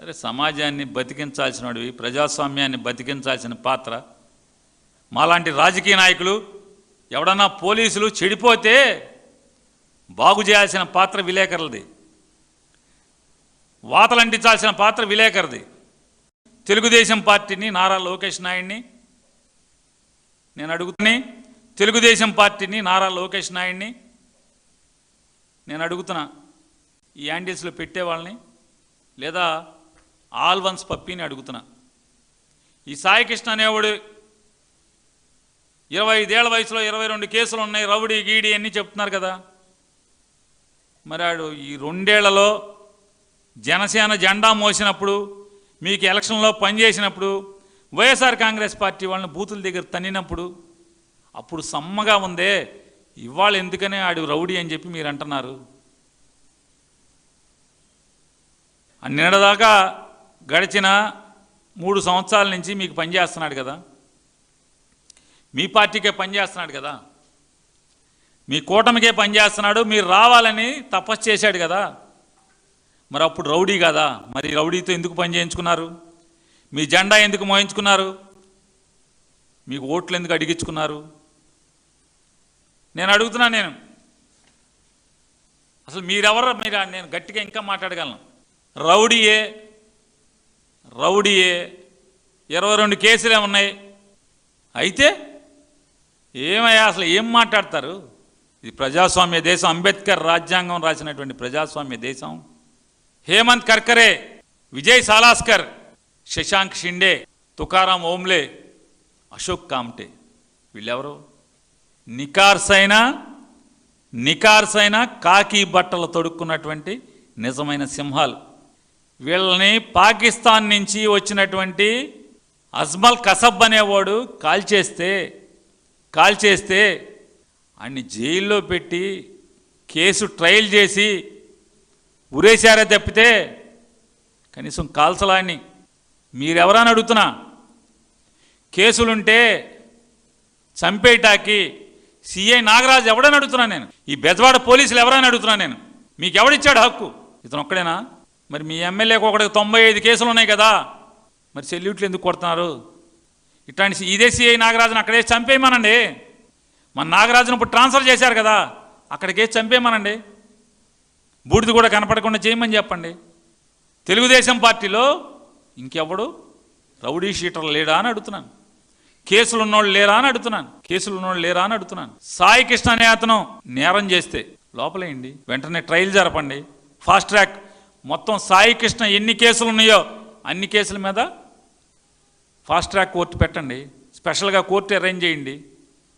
సరే, సమాజాన్ని బతికించాల్సిన వాడివి, ప్రజాస్వామ్యాన్ని బతికించాల్సిన పాత్ర మాలాంటి రాజకీయ నాయకులు, ఎవడన్నా పోలీసులు చెడిపోతే బాగు చేయాల్సిన పాత్ర విలేకరులది, వాతలంటించాల్సిన పాత్ర విలేకరుది. తెలుగుదేశం పార్టీని, నారా లోకేష్ నాయుడిని నేను అడుగుతున్నా, తెలుగుదేశం పార్టీని, నారా లోకేష్ నాయుడిని నేను అడుగుతున్నా, ఈ యాండిల్స్లో పెట్టేవాళ్ళని లేదా ఆల్వన్స్ పప్పిని అడుగుతున్నా. ఈ సాయికృష్ణ అనేవాడు 25 ఏళ్ల వయసులో 22 కేసులు ఉన్నాయి, రౌడీ గీడి అన్నీ చెప్తున్నారు కదా. మరి ఆడు ఈ 2 ఏళ్లలో జనసేన జెండా మోసినప్పుడు, మీకు ఎలక్షన్లో పనిచేసినప్పుడు, వైఎస్ఆర్ కాంగ్రెస్ పార్టీ వాళ్ళని బూతుల దగ్గర తన్నినప్పుడు అప్పుడు సమ్మగా ఉందే, ఇవాళ ఎందుకనే ఆడు రౌడీ అని చెప్పి మీరు అంటున్నారు? నిన్నదాకా గడిచిన 3 సంవత్సరాల నుంచి మీకు పనిచేస్తున్నాడు కదా, మీ పార్టీకే పనిచేస్తున్నాడు కదా, మీ కూటమికే పనిచేస్తున్నాడు, మీరు రావాలని తపస్సు చేశాడు కదా. మరి అప్పుడు రౌడీ కదా, మరి రౌడీతో ఎందుకు పని చేయించుకున్నారు? మీ జెండా ఎందుకు మోయించుకున్నారు? మీకు ఓట్లు ఎందుకు అడిగించుకున్నారు? నేను అడుగుతున్నా. నేను అసలు మీరెవరు? నేను గట్టిగా ఇంకా మాట్లాడగలను. రౌడీయే 22 కేసులే ఉన్నాయి. అయితే ఏమయ్యా, అసలు ఏం మాట్లాడతారు? ఇది ప్రజాస్వామ్య దేశం, అంబేద్కర్ రాజ్యాంగం రాసినటువంటి ప్రజాస్వామ్య దేశం. హేమంత్ కర్కరే, విజయ్ సాలాస్కర్, శశాంక్ షిండే, తుకారాం ఓంబ్లే, అశోక్ కామ్టే, వీళ్ళెవరు? నికార్సైన కాకి బట్టలు తొడుక్కున్నటువంటి నిజమైన సింహాలు. వీళ్ళని పాకిస్తాన్ నుంచి వచ్చినటువంటి అజ్మల్ కసబ్ అనేవాడు కాల్చేస్తే అన్ని జైల్లో పెట్టి కేసు ట్రయల్ చేసి ఉరేశారే తప్పితే కనీసం కాల్చలాన్ని. మీరెవరని అడుగుతున్నా. కేసులుంటే చంపేటాకి సిఐ నాగరాజు ఎవడని అడుగుతున్నా నేను. ఈ బెజవాడ పోలీసులు ఎవరని అడుగుతున్నా నేను. మీకు ఎవడిచ్చాడు హక్కు? ఇతను ఒక్కడేనా? మరి మీ ఎమ్మెల్యేకి ఒకటికి 95 కేసులు ఉన్నాయి కదా, మరి సెల్యూట్లు ఎందుకు కొడుతున్నారు? ఇట్లాంటి ఇదే సిఐ నాగరాజును అక్కడే చంపేయమనండి. మన నాగరాజును ఇప్పుడు ట్రాన్స్ఫర్ చేశారు కదా, అక్కడికే చంపేయమనండి. బూడిద కూడా కనపడకుండా చేయమని చెప్పండి. తెలుగుదేశం పార్టీలో ఇంకెవడు రౌడీ షీటర్లు లేడా అని అడుగుతున్నాను. కేసులు ఉన్నోళ్ళు లేరా అని అడుగుతున్నాను. సాయి కృష్ణ అనే అతను నేరం చేస్తే లోపలేయండి, వెంటనే ట్రయల్ జరపండి, ఫాస్ట్ ట్రాక్. మొత్తం సాయి కృష్ణ ఎన్ని కేసులు ఉన్నాయో అన్ని కేసుల మీద ఫాస్ట్ ట్రాక్ కోర్టు పెట్టండి, స్పెషల్గా కోర్టు అరేంజ్ చేయండి.